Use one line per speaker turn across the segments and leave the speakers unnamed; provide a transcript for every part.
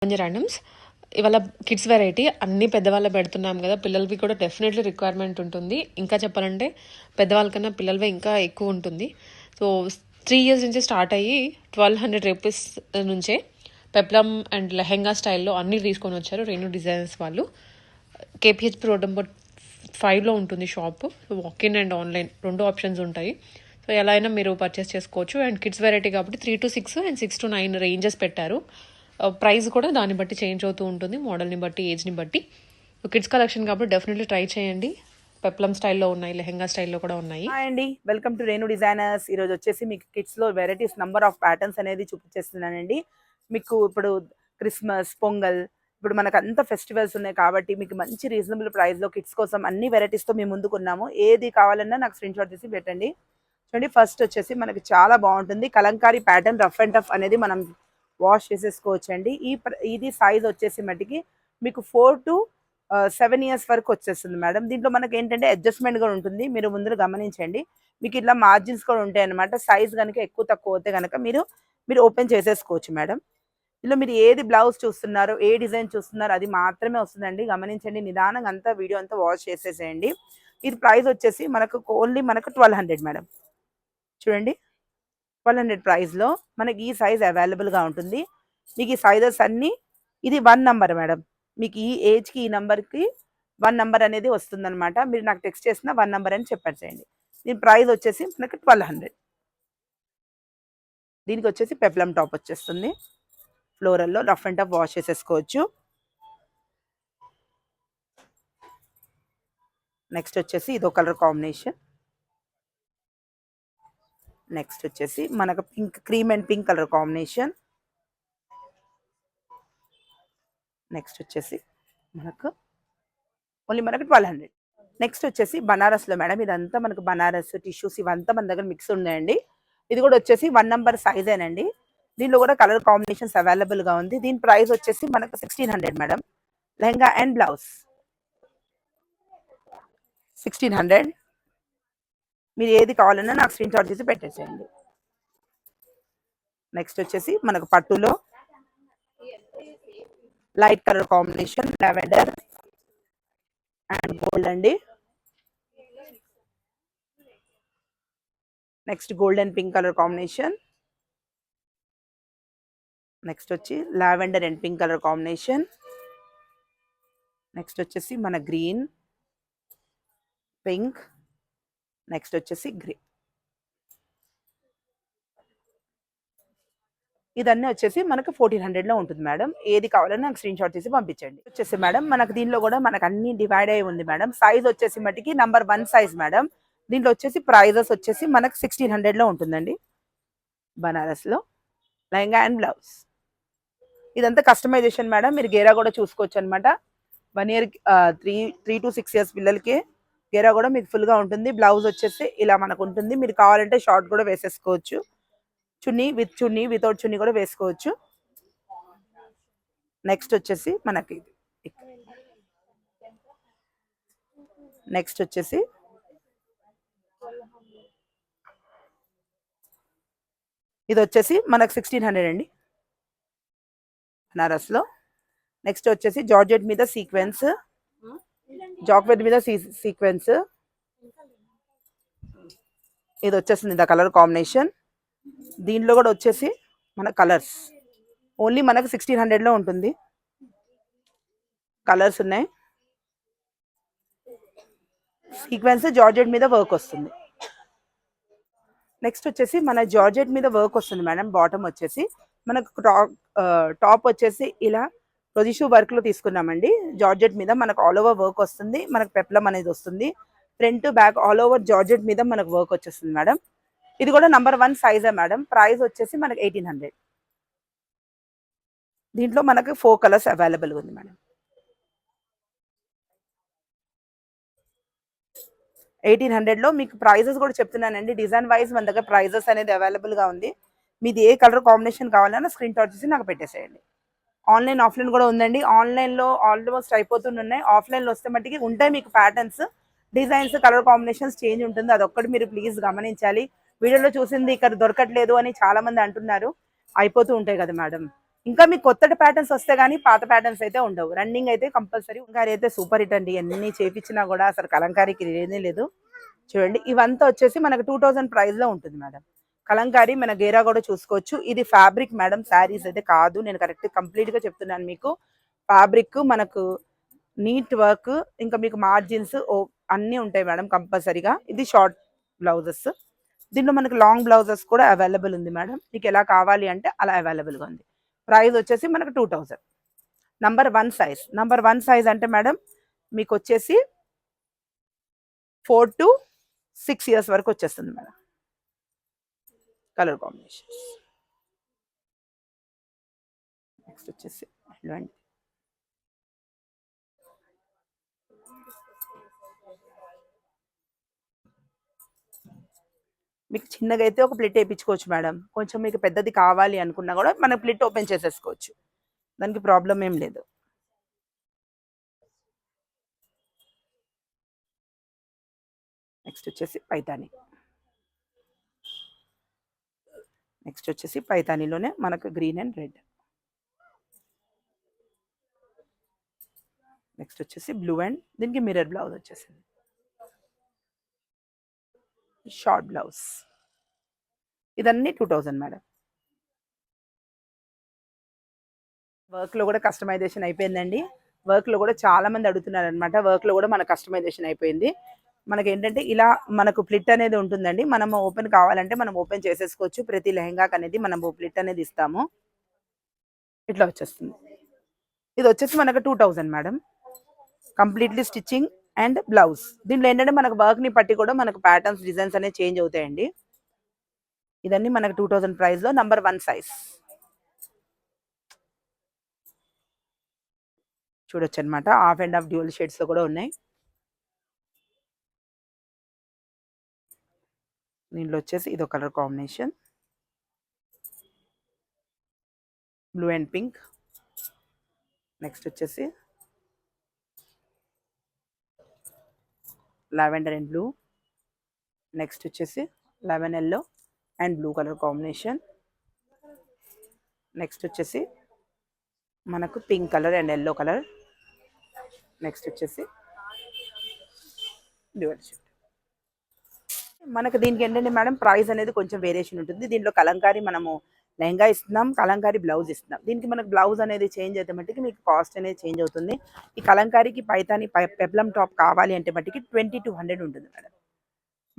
Randoms ఇవాళ kids variety అన్ని పెద్దవాళ్ళే పెడుతున్నాం కదా, పిల్లలవి కూడా డెఫినెట్లీ రిక్వైర్మెంట్ ఉంటుంది. ఇంకా చెప్పాలంటే పెద్దవాళ్ళకన్నా పిల్లలవే ఇంకా ఎక్కువ ఉంటుంది. సో 3 years నుంచి స్టార్ట్ అయ్యి 1200 రూపీస్ నుంచే పెప్లమ్ అండ్ లెహెంగా స్టైల్లో అన్ని తీసుకొని వచ్చారు రేణు డిజైన్స్ వాళ్ళు. కేపీహెచ్పి రోడ్ నెంబర్ 5లో ఉంటుంది shop. Walk in and online రెండు ఆప్షన్స్ ఉంటాయి. సో ఎలా అయినా మీరు పర్చేస్ చేసుకోవచ్చు. అండ్ కిడ్స్ వెరైటీ కాబట్టి 3 to 6 అండ్ 6 to 9 రేంజెస్ పెట్టారు. ప్రైస్ కూడా దాన్ని బట్టి చేంజ్ అవుతూ ఉంటుంది, మోడల్ని బట్టి, ఏజ్ని బట్టి. కిడ్స్ కలెక్షన్ కాబట్టి డెఫినెట్లీ ట్రై చేయండి. పెప్లమ్ స్టైల్లో ఉన్నాయి, లెహెంగా స్టైల్లో కూడా ఉన్నాయి.
హాయ్ అండి, వెల్కమ్ టు రేణు డిజైనర్స్. ఈరోజు వచ్చేసి మీకు కిడ్స్లో వెరైటీస్ నంబర్ ఆఫ్ ప్యాటర్న్స్ అనేది చూపించేస్తున్నానండి. మీకు ఇప్పుడు క్రిస్మస్, పొంగల్, ఇప్పుడు మనకు అంత ఫెస్టివల్స్ ఉన్నాయి కాబట్టి మీకు మంచి రీజనబుల్ ప్రైస్లో కిడ్స్ కోసం అన్ని వెరైటీస్తో మేము ముందుకున్నాము. ఏది కావాలన్నా నాకు స్క్రీన్ షాట్ తీసి పెట్టండి. చూడండి, ఫస్ట్ వచ్చేసి మనకి చాలా బాగుంటుంది Kalamkari pattern, rough and tough అనేది మనం వాష్ చేసేసుకోవచ్చండి. ఇది సైజ్ వచ్చేసి మట్టికి మీకు 4 to 7 years వరకు వచ్చేస్తుంది మేడం. దీంట్లో మనకి ఏంటంటే అడ్జస్ట్మెంట్ కూడా ఉంటుంది, మీరు ముందు గమనించండి. మీకు ఇట్లా మార్జిన్స్ కూడా ఉంటాయి అనమాట. సైజ్ కనుక ఎక్కువ తక్కువ అవుతే కనుక మీరు ఓపెన్ చేసేసుకోవచ్చు మేడం. ఇందులో మీరు ఏది బ్లౌజ్ చూస్తున్నారో, ఏ డిజైన్ చూస్తున్నారో అది మాత్రమే వస్తుందండి. గమనించండి, నిదానంగా అంతా వీడియో అంతా వాష్ చేసేసేయండి. ఇది ప్రైస్ వచ్చేసి ఓన్లీ మనకు 1200 మేడం. చూడండి, 1200 ప్రైస్లో మనకి ఈ సైజ్ అవైలబుల్గా ఉంటుంది. మీకు ఈ సైజెస్ అన్నీ, ఇది 1 నంబర్ మేడం. మీకు ఈ ఏజ్కి ఈ నెంబర్కి 1 నంబర్ అనేది వస్తుందన్నమాట. మీరు నాకు టెక్స్ట్ చేసిన 1 నంబర్ అని చెప్పేసేయండి. దీని ప్రైస్ వచ్చేసి మనకి 1200. దీనికి వచ్చేసి పెప్లమ్ టాప్ వచ్చేస్తుంది, ఫ్లోరల్లో రఫ్ అండ్ టఫ్ వాష్ చేసేసుకోవచ్చు. నెక్స్ట్ వచ్చేసి ఇదో కలర్ కాంబినేషన్. నెక్స్ట్ వచ్చేసి మనకు pink, cream and pink colour combination. Next వచ్చేసి మనకు ఓన్లీ మనకు 1200. నెక్స్ట్ వచ్చేసి బనారస్లో మేడం. ఇదంతా మనకు బనారస్ టిష్యూస్ ఇవంతా మన దగ్గర మిక్స్ ఉన్నాయండి. ఇది కూడా వచ్చేసి 1 నంబర్ సైజేనండి. దీనిలో కూడా కలర్ కాంబినేషన్స్ అవైలబుల్గా ఉంది. దీని ప్రైస్ వచ్చేసి మనకు 1600 మేడం. Lehenga and blouse 1600. మీరు ఏది కావాలన్నా నాకు స్క్రీన్ షాట్ చేసి పెట్టేసేయండి. నెక్స్ట్ వచ్చేసి మనకు పట్టులో light colour combination, lavender and gold అండి. Next gold and pink colour combination. Next వచ్చి lavender and pink colour combination. Next వచ్చేసి మన గ్రీన్, పింక్. నెక్స్ట్ వచ్చేసి గ్రీన్. ఇదన్నీ వచ్చేసి మనకు 1400లో ఉంటుంది మేడం. ఏది కావాలన్నా నాకు స్క్రీన్ షాట్ తీసి పంపించండి. వచ్చేసి మేడం మనకు దీనిలో కూడా మనకు అన్ని డివైడ్ అయి ఉంది మేడం. సైజ్ వచ్చేసి మట్టికి నంబర్ 1 సైజ్ మేడం. దీంట్లో వచ్చేసి ప్రైజెస్ వచ్చేసి మనకు 1600లో ఉంటుందండి. బనారస్లో లెహంగా అండ్ బ్లౌజ్. ఇదంతా కస్టమైజేషన్ మేడం. మీరు గేరా కూడా చూసుకోవచ్చు అనమాట. 1 year 3 to 6 years పిల్లలకి గేరా కూడా మీకు ఫుల్గా ఉంటుంది. బ్లౌజ్ వచ్చేసి ఇలా మనకు ఉంటుంది. మీరు కావాలంటే షార్ట్ కూడా వేసేసుకోవచ్చు. చున్నీ విత్ చున్నీ, వితౌట్ చున్నీ కూడా వేసుకోవచ్చు. నెక్స్ట్ వచ్చేసి మనకి నెక్స్ట్ వచ్చేసి ఇది వచ్చేసి మనకు 1600 అండి బనారస్లో. నెక్స్ట్ వచ్చేసి జార్జెట్ మీద సీక్వెన్స్, జాక్వెట్ మీద సీక్వెన్స్. ఇది వచ్చేసింది ద కలర్ కాంబినేషన్. దీంట్లో కూడా వచ్చేసి మన కలర్స్ ఓన్లీ మనకు 1600లో ఉంటుంది. కలర్స్ ఉన్నాయి. సీక్వెన్స్ జార్జెట్ మీద వర్క్ వస్తుంది. నెక్స్ట్ వచ్చేసి మన జార్జెట్ మీద వర్క్ వస్తుంది మేడం. బాటమ్ వచ్చేసి మనకు టాప్ వచ్చేసి ఇలా రొజిషు వర్క్లో తీసుకున్నామండి. జార్జెట్ మీద మనకు ఆల్ ఓవర్ వర్క్ వస్తుంది. మనకు పెప్లమ్ అనేది వస్తుంది. Front back all over georgette మీద మనకు వర్క్ వచ్చేస్తుంది మేడం. ఇది కూడా నంబర్ 1 సైజే మేడం. ప్రైస్ వచ్చేసి మనకు 1800. దీంట్లో మనకు 4 కలర్స్ అవైలబుల్గా ఉంది మేడం. 1800లో మీకు ప్రైజెస్ కూడా చెప్తున్నానండి. డిజైన్ వైజ్ మన దగ్గర ప్రైజెస్ అనేది అవైలబుల్గా ఉంది. మీది ఏ కలర్ కాంబినేషన్ కావాలన్నా స్క్రీన్ షాట్ చేసి నాకు పెట్టేసేయండి. ఆన్లైన్, ఆఫ్లైన్ కూడా ఉందండి. ఆన్లైన్లో ఆల్మోస్ట్ అయిపోతున్నాయి. ఆఫ్లైన్లో వస్తే మట్టికి ఉంటాయి మీకు patterns, designs, colour combinations change ఉంటుంది. అదొక్కటి మీరు ప్లీజ్ గమనించాలి. వీడియోలో చూసింది ఇక్కడ దొరకట్లేదు అని చాలా మంది అంటున్నారు. అయిపోతూ ఉంటాయి కదా మేడం. ఇంకా మీకు కొత్త ప్యాటర్న్స్ వస్తే కానీ పాత ప్యాటర్న్స్ అయితే ఉండవు. రన్నింగ్ అయితే కంపల్సరీ. కలంకారీ అయితే సూపర్ హిట్ అండి. ఎన్ని చేపించినా కూడా అసలు కలంకారీకి లేనే లేదు. చూడండి ఇవంతా వచ్చేసి మనకు 2000 ప్రైస్ లో ఉంటుంది మేడం. కలంకారీ మన గేరా కూడా చూసుకోవచ్చు. ఇది ఫ్యాబ్రిక్ మేడం, శారీస్ అయితే కాదు. నేను కరెక్ట్ కంప్లీట్ గా చెప్తున్నాను మీకు. ఫ్యాబ్రిక్ మనకు నీట్ వర్క్, ఇంకా మీకు మార్జిన్స్ అన్నీ ఉంటాయి మేడం కంపల్సరీగా. ఇది షార్ట్ బ్లౌజెస్. దీంట్లో మనకు లాంగ్ బ్లౌజెస్ కూడా అవైలబుల్ ఉంది మేడం. మీకు ఎలా కావాలి అంటే అలా అవైలబుల్గా ఉంది. ప్రైస్ వచ్చేసి మనకు 2000. Number 1 size. నంబర్ 1 సైజ్ అంటే మేడం మీకు వచ్చేసి 4 to 6 years వరకు వచ్చేస్తుంది మేడం. Colour combinations. నెక్స్ట్ వచ్చేసి మీకు చిన్నగా అయితే ఒక ప్లేట్ వేయించుకోవచ్చు మేడం. కొంచెం మీకు పెద్దది కావాలి అనుకున్నా కూడా మనం ప్లేట్ ఓపెన్ చేసేసుకోవచ్చు. దానికి ప్రాబ్లం ఏం లేదు. నెక్స్ట్ వచ్చేసి పైతాని. నెక్స్ట్ వచ్చేసి పైతానీలోనే మనకు గ్రీన్ అండ్ రెడ్. నెక్స్ట్ వచ్చేసి బ్లూ అండ్ దీనికి మిర్రర్ బ్లౌజ్ వచ్చేసింది. Short blouse. ఇదన్నీ 2000 మేడం. వర్క్లో కూడా కస్టమైజేషన్ అయిపోయిందండి. వర్క్లో కూడా చాలా మంది అడుగుతున్నారు అనమాట. వర్క్లో కూడా మన కస్టమైజేషన్ అయిపోయింది. మనకి ఏంటంటే ఇలా మనకు ప్లిట్ అనేది ఉంటుందండి. మనం ఓపెన్ కావాలంటే మనం ఓపెన్ చేసేసుకోవచ్చు. ప్రతి లెహంగాకి అనేది మనం ప్లిట్ అనేది ఇస్తాము. ఇట్లా వచ్చేస్తుంది. ఇది వచ్చేసి మనకు 2000 madam. Completely stitching and blouse. దీంట్లో ఏంటంటే మనకు వర్క్ని పట్టి కూడా మనకు ప్యాటర్న్స్, డిజైన్స్ అనేవి చేంజ్ అవుతాయండి. ఇదన్నీ మనకు 2000 ప్రైస్లో నంబర్ 1 సైజ్. చూడొచ్చు అనమాట. హాఫ్ అండ్ హాఫ్ డ్యూయల్ షేడ్స్లో కూడా ఉన్నాయి. దీంట్లో వచ్చేసి ఇదో colour combination, blue and pink. Next వచ్చేసి లావెండర్ అండ్ బ్లూ. నెక్స్ట్ వచ్చేసి lemon yellow and blue colour combination. Next వచ్చేసి మనకు pink colour and yellow colour. Next వచ్చేసి డ్యూయల్ షేడ్. మనకు దీనికి ఏంటంటే మేడం ప్రైస్ అనేది కొంచెం వేరియేషన్ ఉంటుంది. దీంట్లో కలంకారీ మనము లెహంగా ఇస్తున్నాం, కలంకారీ బ్లౌజ్ ఇస్తున్నాం. దీనికి మనకు బ్లౌజ్ అనేది చేంజ్ అయితే మట్టికి మీకు కాస్ట్ అనేది చేంజ్ అవుతుంది. ఈ కలంకారీకి పైతాని పెప్లం టాప్ కావాలి అంటే మట్టికి 2200 ఉంటుంది మేడం.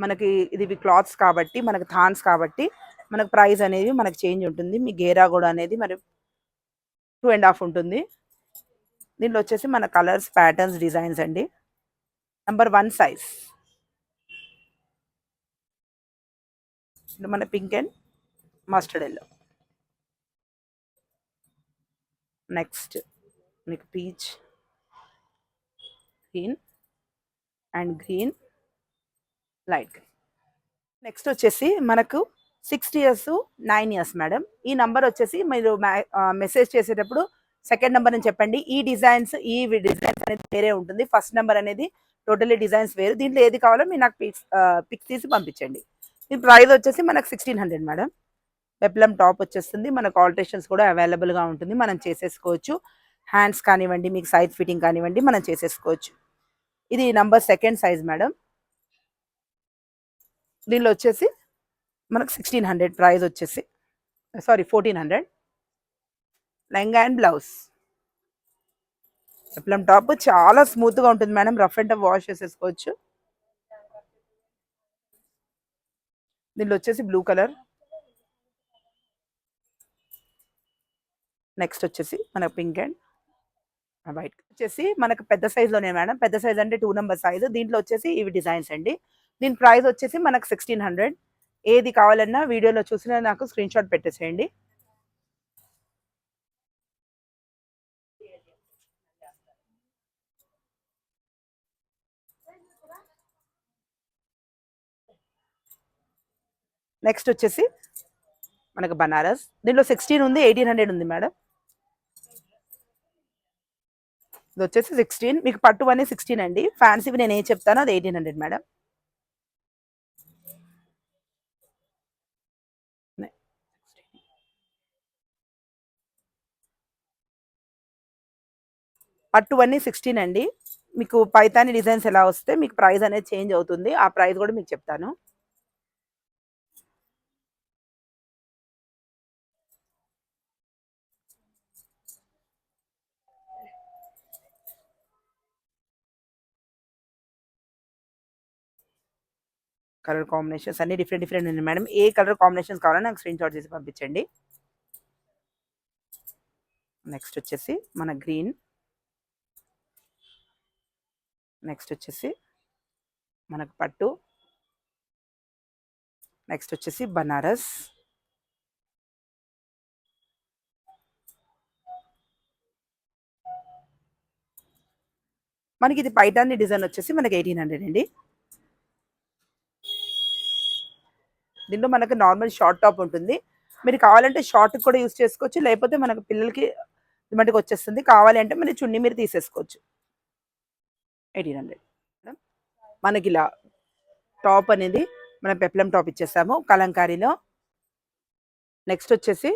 మనకి ఇది క్లాత్స్ కాబట్టి, మనకు థాన్స్ కాబట్టి మనకు ప్రైస్ అనేది మనకు చేంజ్ ఉంటుంది. మీ గేరా కూడా అనేది మరి 2.5 ఉంటుంది. దీంట్లో వచ్చేసి మన కలర్స్, ప్యాటర్న్స్, డిజైన్స్ అండి. Number 1 size. మన pink and mustard yellow. Next మీకు peach, green and green, light green. Next వచ్చేసి మనకు 6 years 9 years మేడం. ఈ నంబర్ వచ్చేసి మీరు మెసేజ్ చేసేటప్పుడు సెకండ్ నెంబర్ అని చెప్పండి. ఈ డిజైన్స్ అనేది వేరే ఉంటుంది. ఫస్ట్ నెంబర్ అనేది టోటలీ డిజైన్స్ వేరు. దీంట్లో ఏది కావాలో మీరు నాకు పిక్స్ తీసి పంపించండి. దీని ప్రైస్ వచ్చేసి మనకు 1600 మేడం. పెప్లం టాప్ వచ్చేస్తుంది. మనకు ఆల్టరేషన్స్ కూడా అవైలబుల్గా ఉంటుంది. మనం చేసేసుకోవచ్చు. హ్యాండ్స్ కానివ్వండి, మీకు సైజ్ ఫిట్టింగ్ కానివ్వండి, మనం చేసేసుకోవచ్చు. ఇది నంబర్ 2 సైజ్ మేడం. దీనిలో వచ్చేసి మనకు 1600 ప్రైస్ వచ్చేసి, sorry 1400. Lehenga and blouse. Peplum top చాలా స్మూత్గా ఉంటుంది madam. Rough and tough wash చేసేసుకోవచ్చు. దీనిలో వచ్చేసి బ్లూ కలర్. నెక్స్ట్ వచ్చేసి మన పింక్ అండ్ వైట్. వచ్చేసి మనకు పెద్ద సైజులోనే మేడం. పెద్ద సైజ్ అంటే 2 నెంబర్ సైజు. దీంట్లో వచ్చేసి ఇవి డిజైన్స్ అండి. దీని ప్రైస్ వచ్చేసి మనకు 1600. ఏది కావాలన్నా వీడియోలో చూసినా నాకు స్క్రీన్ షాట్ పెట్టేసేయండి. నెక్స్ట్ వచ్చేసి మనకు బనారస్. దీంట్లో 16 ఉంది, 1800 ఉంది మేడం. ఇది వచ్చేసి 16. మీకు పట్టు అని 16 అండి. ఫ్యాన్సీవి నేను ఏం చెప్తానో అది 1800 మేడం. పట్టు అన్నీ 16 అండి. మీకు పైతాని డిజైన్స్ ఎలా వస్తే మీకు ప్రైస్ అనేది చేంజ్ అవుతుంది. ఆ ప్రైస్ కూడా మీకు చెప్తాను. కలర్ కాంబినేషన్స్ అన్ని డిఫరెంట్ డిఫరెంట్ ఉన్నాయి మేడం. ఏ కలర్ కాంబినేషన్స్ కావాలో నాకు స్క్రీన్ షాట్ చేసి పంపించండి. నెక్స్ట్ వచ్చేసి మన గ్రీన్, నెక్స్ట్ వచ్చేసి మనకు పట్టు, నెక్స్ట్ వచ్చేసి బనారస్, మనకి ఇది పైతాని డిజైన్ వచ్చేసి మనకి 1800 అండి. దీంట్లో మనకు నార్మల్ షార్ట్ టాప్ ఉంటుంది. మీరు కావాలంటే షార్ట్ కూడా యూస్ చేసుకోవచ్చు, లేకపోతే మనకు పిల్లలకి మటుకు వచ్చేస్తుంది. కావాలి అంటే మరి చున్నీ మీరు తీసేసుకోవచ్చు. 1800 మనకి ఇలా టాప్ అనేది మనం పెప్లం టాప్ ఇచ్చేస్తాము కలంకారీలో. నెక్స్ట్ వచ్చేసి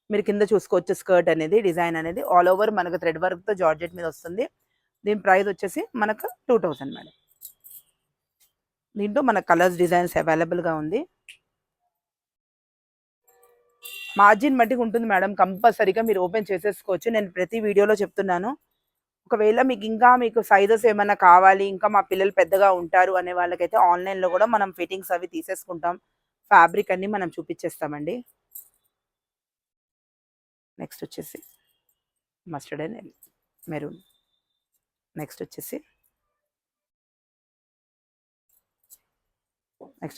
మీరు కింద చూసుకోవచ్చు స్కర్ట్ అనేది డిజైన్ అనేది ఆల్ ఓవర్ మనకు థ్రెడ్ వర్క్తో జార్జెట్ మీద వస్తుంది. దీని ప్రైస్ వచ్చేసి మనకు 2000 మేడం. దీంట్లో మన కలర్స్ డిజైన్స్ అవైలబుల్గా ఉంది. మార్జిన్ మట్టికి ఉంటుంది మేడం, కంపల్సరీగా మీరు ఓపెన్ చేసేసుకోవచ్చు. నేను ప్రతి వీడియోలో చెప్తున్నాను. ఒకవేళ మీకు సైజెస్ ఏమైనా కావాలి, ఇంకా మా పిల్లలు పెద్దగా ఉంటారు అనే వాళ్ళకైతే ఆన్లైన్లో కూడా మనం ఫిట్టింగ్స్ అవి తీసేసుకుంటాం. ఫ్యాబ్రిక్ అన్ని మనం చూపించేస్తామండి. నెక్స్ట్ వచ్చేసి మస్టర్డ్ అండ్ మెరూన్, నెక్స్ట్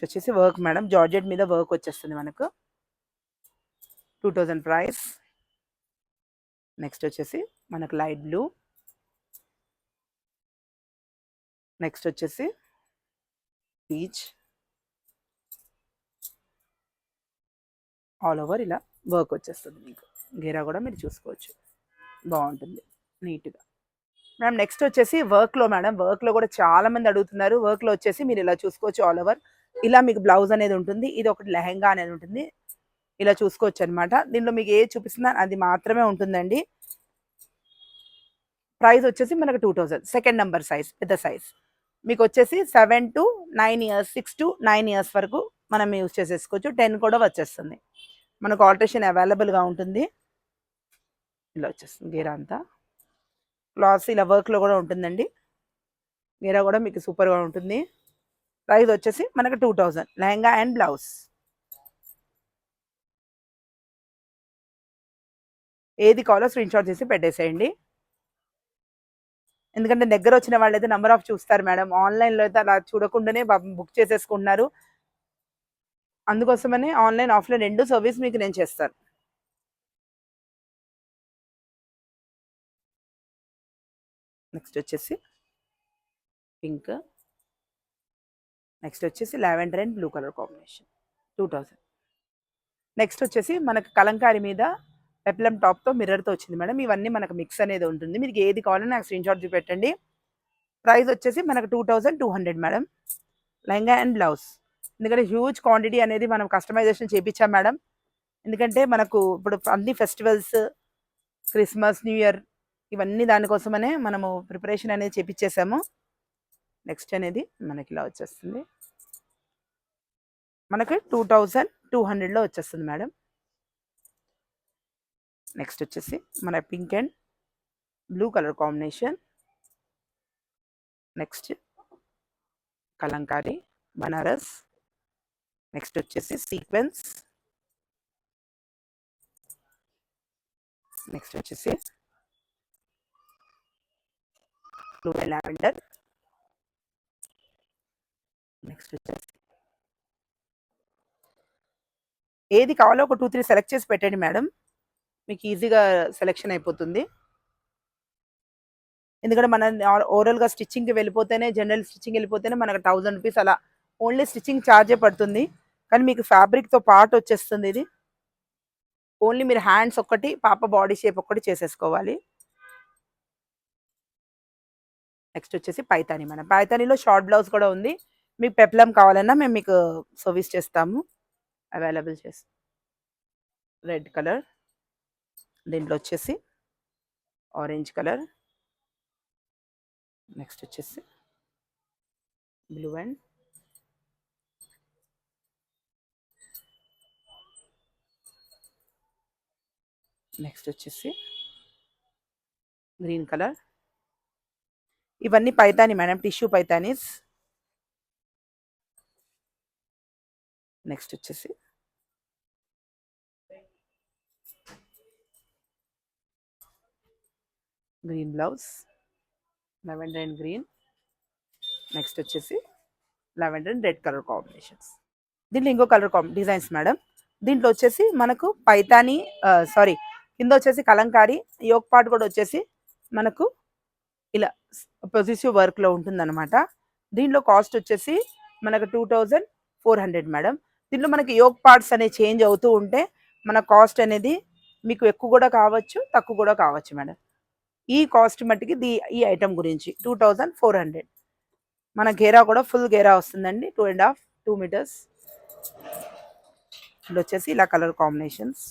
వచ్చేసి వర్క్ మేడం, జార్జెట్ మీద వర్క్ వచ్చేస్తుంది మనకు. 2000 ప్రైస్. నెక్స్ట్ వచ్చేసి మనకు లైట్ బ్లూ, నెక్స్ట్ వచ్చేసి పీచ్, ఆల్ ఓవర్ ఇలా వర్క్ వచ్చేస్తుంది. మీకు గేరా కూడా మీరు చూసుకోవచ్చు, బాగుంటుంది నీట్గా. మేడం నెక్స్ట్ వచ్చేసి వర్క్లో మేడం, వర్క్లో కూడా చాలా మంది అడుగుతున్నారు. వర్క్లో వచ్చేసి మీరు ఇలా చూసుకోవచ్చు ఆల్ ఓవర్. ఇలా మీకు బ్లౌజ్ అనేది ఉంటుంది, ఇది ఒకటి లెహెంగా అనేది ఉంటుంది. ఇలా చూసుకోవచ్చు అనమాట. దీనిలో మీకు ఏ చూపిస్తున్నా అది మాత్రమే ఉంటుందండి. ప్రైస్ వచ్చేసి మనకు 2000, సెకండ్ నెంబర్ సైజ్, పెద్ద సైజ్. మీకు వచ్చేసి 7 to 9 ఇయర్స్, 6 to 9 ఇయర్స్ వరకు మనం యూజ్ చేసేసుకోవచ్చు. 10 కూడా వచ్చేస్తుంది. మనకు ఆల్టరేషన్ అవైలబుల్గా ఉంటుంది. ఇలా వచ్చేస్తుంది గేరా అంతా. క్లాత్స్ ఇలా వర్క్లో కూడా ఉంటుందండి. గేరా కూడా మీకు సూపర్గా ఉంటుంది. ప్రైస్ వచ్చేసి మనకు 2000, లెహంగా అండ్ బ్లౌజ్. ఏది కావాలో స్క్రీన్ షాట్ చేసి పెట్టేసేయండి. ఎందుకంటే దగ్గర వచ్చిన వాళ్ళైతే నెంబర్ ఆఫ్ చూస్తారు మేడం, ఆన్లైన్లో అయితే అలా చూడకుండానే బుక్ చేసేసుకుంటున్నారు. అందుకోసమని ఆన్లైన్ ఆఫ్లైన్ రెండు సర్వీస్ మీకు నేను చేస్తాను. నెక్స్ట్ వచ్చేసి పింక్, నెక్స్ట్ వచ్చేసి lavender and blue colour combination, 2000. Next వచ్చేసి మనకు కలంకారీ మీద పెప్లం టాప్తో మిర్రర్తో వచ్చింది మేడం. ఇవన్నీ మనకు మిక్స్ అనేది ఉంటుంది. మీకు ఏది కావాలో నాకు స్క్రీన్ షాట్ చూపెట్టండి. ప్రైస్ వచ్చేసి మనకు 2200 మేడం, లెహంగా అండ్ బ్లౌజ్. ఎందుకంటే హ్యూజ్ క్వాంటిటీ అనేది మనం కస్టమైజేషన్ చేయించాం మేడం. ఎందుకంటే మనకు ఇప్పుడు అన్ని ఫెస్టివల్స్, క్రిస్మస్, న్యూ ఇయర్ ఇవన్నీ దానికోసమనే మనము ప్రిపరేషన్ అనేది చేపించేసాము. నెక్స్ట్ అనేది మనకి ఇలా వచ్చేస్తుంది, మనకి 2200లో వచ్చేస్తుంది మేడం. నెక్స్ట్ వచ్చేసి మన pink and blue colour combination, next Kalamkari Banaras, next వచ్చేసి సీక్వెన్స్, నెక్స్ట్ వచ్చేసి బ్లూ అండ్ లావెండర్, నెక్స్ట్ వచ్చేసి ఏది కావాలో ఒక 2-3 సెలెక్ట్ చేసి పెట్టండి మేడం, మీకు ఈజీగా సెలెక్షన్ అయిపోతుంది. ఎందుకంటే మన ఓవరాల్గా స్టిచ్చింగ్కి వెళ్ళిపోతేనే, జనరల్ స్టిచ్చింగ్ వెళ్ళిపోతేనే మనకు 1000 రూపీస్ అలా ఓన్లీ స్టిచ్చింగ్ ఛార్జే పడుతుంది. కానీ మీకు ఫ్యాబ్రిక్తో పాటు వచ్చేస్తుంది ఇది. ఓన్లీ మీరు హ్యాండ్స్ ఒక్కటి, పాప బాడీ షేప్ ఒక్కటి చేసేసుకోవాలి. నెక్స్ట్ వచ్చేసి పైతాని మేడం, పైతానీలో షార్ట్ బ్లౌజ్ కూడా ఉంది. మీకు పెప్లం కావాలన్నా మేము మీకు సర్వీస్ చేస్తాము, అవైలబుల్ చేస్తాం. రెడ్ కలర్, దీంట్లో వచ్చేసి ఆరెంజ్ కలర్, నెక్స్ట్ వచ్చేసి బ్లూ అండ్ నెక్స్ట్ వచ్చేసి గ్రీన్ కలర్. ఇవన్నీ Paithani madam, tissue Paithanis. Next వచ్చేసి green blouse, lavender and green. Next వచ్చేసి lavender and red colour combinations. దీంట్లో ఇంకో కలర్ డిజైన్స్ మేడం. దీంట్లో వచ్చేసి మనకు పైతాని, సారీ, కింద వచ్చేసి కలంకారీ, యోక్ పార్ట్ కూడా వచ్చేసి మనకు ఇలా పొజిటివ్ వర్క్లో ఉంటుందన్నమాట. దీంట్లో కాస్ట్ వచ్చేసి మనకు 2400 మేడం. దీంట్లో మనకి యోక్ పార్ట్స్ అనేవి చేంజ్ అవుతూ ఉంటే మన కాస్ట్ అనేది మీకు ఎక్కువ కూడా కావచ్చు, తక్కువ కూడా కావచ్చు మేడం. ఈ కాస్ట్ మట్టికి ఈ ఐటమ్ గురించి 2400. మన గేరా కూడా ఫుల్ గేరా వస్తుందండి, 2.5 2 మీటర్స్. ఇది వచ్చేసి ఇలా కలర్ కాంబినేషన్స్.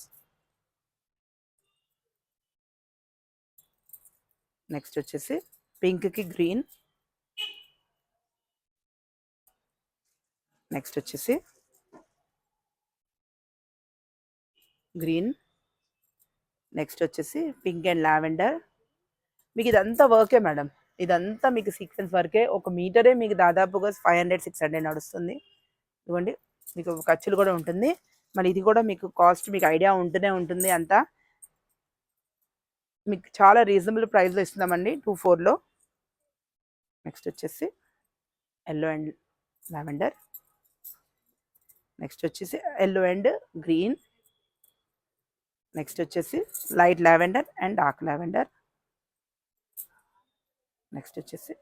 నెక్స్ట్ వచ్చేసి పింక్కి గ్రీన్. నెక్స్ట్ వచ్చేసి గ్రీన్. నెక్స్ట్ వచ్చేసి పింక్ అండ్ లావెండర్. మీకు ఇదంతా వర్కే మేడం, ఇదంతా మీకు సీక్వెన్స్ వర్కే. 1 మీటరే మీకు దాదాపుగా 500-600 నడుస్తుంది. ఇదిగోండి, మీకు ఖర్చులు కూడా ఉంటుంది. మళ్ళీ ఇది కూడా మీకు కాస్ట్ మీకు ఐడియా ఉంటూనే ఉంటుంది. అంతా మీకు చాలా రీజనబుల్ ప్రైస్లో ఇస్తున్నామండి 24లో. నెక్స్ట్ వచ్చేసి ఎల్లో అండ్ లావెండర్. నెక్స్ట్ వచ్చేసి ఎల్లో అండ్ గ్రీన్. నెక్స్ట్ వచ్చేసి light lavender and dark lavender. Next వచ్చేసి